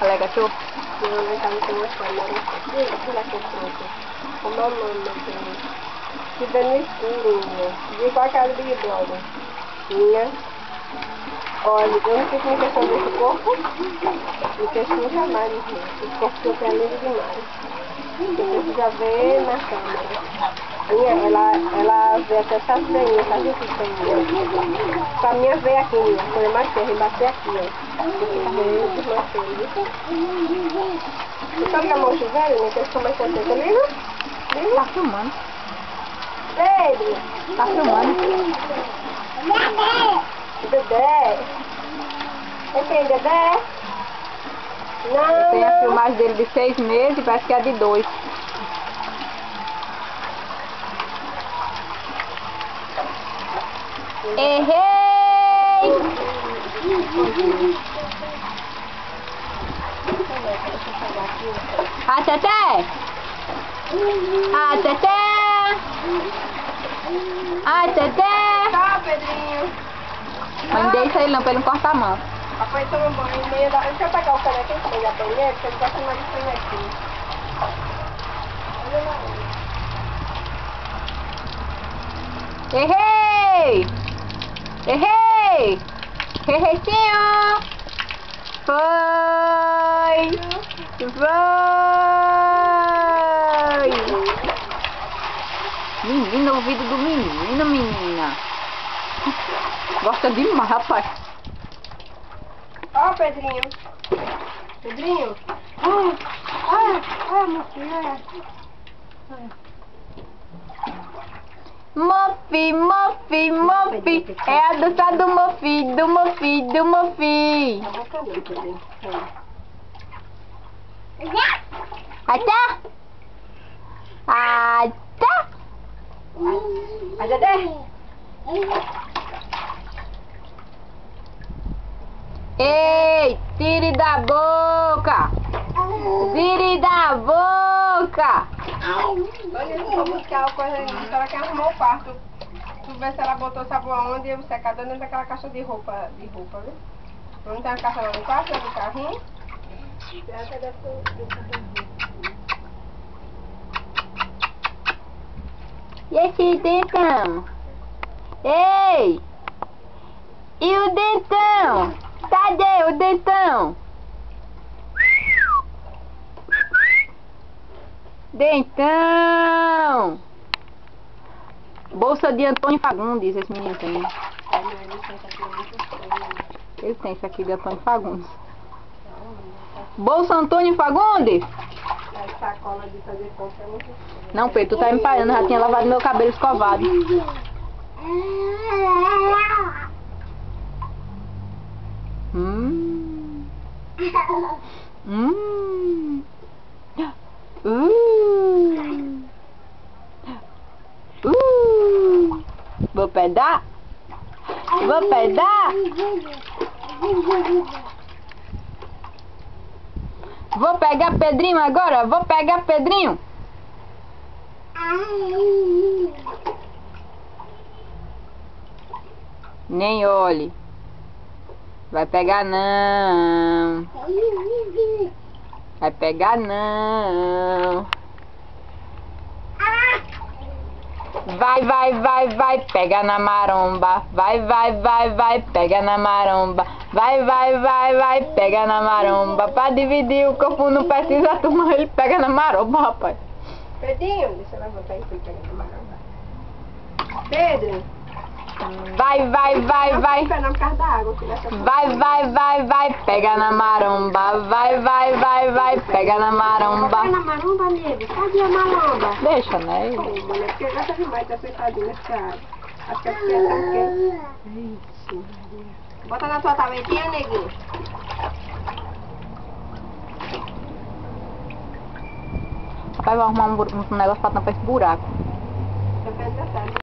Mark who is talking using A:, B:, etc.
A: Olha, cachorro.
B: Não, lá em casa tem uma câmera. Deixa lá que eu pronto. Com mamãe, meu Deus. Se vê no escuro, minha. Vi com a cara do Big Brother. Minha. Olha, eu não fico em questão desse corpo. Não questão jamais, minha. Esse corpo que eu tenho é lindo demais. Você precisa ver na câmera. Minha, ela vê até sacinha, sabe o que tem? Pra minha ver aqui, minha. Quando eu bater, bater aqui, ó. Eu ver, desmanchei. Você sabe que a mão velho, né? Que eles estão mais contentes comigo?
A: Tá filmando.
B: Pedro!
A: Tá filmando.
B: Dedé! É quem, Dedé? Não,
A: Tem a
B: não.
A: filmagem dele de 6 meses e parece que é de 2. Errei! A Teté! A Teté! A Teté!
B: Tá, Pedrinho.
A: Mas não deixa ele não, pra ele não cortar a mão.
B: Papai toma banho e meia da... Deixa eu pegar o caneco aqui pra ir da banheira, porque ele gosta mais de canequinho. Olha lá.
A: Errei! Errei! Erreitinho! Foi! Foi! Menina, o ouvido do menino, menina. Gosta demais, rapaz.
B: Ó, Pedrinho. Pedrinho. Meu filho.
A: Mofi, mofi, mofi. É a dança do mofi, do mofi, do mofi.
B: A boca não, Pedrinho.
A: Até? Até?
B: A Dedé.
A: Ei, tire da boca! Tire da boca!
B: Olha, eu vou buscar uma coisa ali. Ela quer arrumar o quarto. Tu vê se ela botou sabão aonde e o secador dentro daquela caixa de roupa, viu? Não tem uma caixa lá no quarto, né, do carrinho?
A: E esse dentão? Ei! E o dentão? Cadê o dentão? Dentão! Bolsa de Antônio Fagundes, esse menino tem. Ele tem isso aqui de Antônio Fagundes. Bolsa Antônio Fagundes?
B: A sacola de fazer compra é muito...
A: Não, Pedro, tu tá me parando, já tinha lavado meu cabelo escovado. Hum. Hum. Vou pegar? Vou pegar? Vou pegar Pedrinho agora? Vou pegar Pedrinho? Nem olhe. Vai pegar não. Vai pegar não. Vai, vai, vai, vai, pega na maromba. Vai, vai, vai, vai, pega na maromba. Vai, vai, vai, vai, pega na maromba. Pra dividir o corpo não precisa tomar, ele pega na maromba, rapaz.
B: Pedrinho, deixa eu levantar aí pra ele pegar na maromba. Pedro.
A: Vai, vai, vai, vai.
B: Não, por causa da água.
A: Vai, vai, vai, vai, pega na maromba. Vai, vai, vai, vai, pega na maromba.
B: Pega na maromba, nego. Cadê a maromba?
A: Deixa, né?
B: Porque eu gosto demais de estar sentadinha nessa água. Acho que é porque é tão quente. Ixi, bota na tua tabetinha, neguinho.
A: Rapaz, vai arrumar um negócio pra tampar esse buraco.
B: Eu penso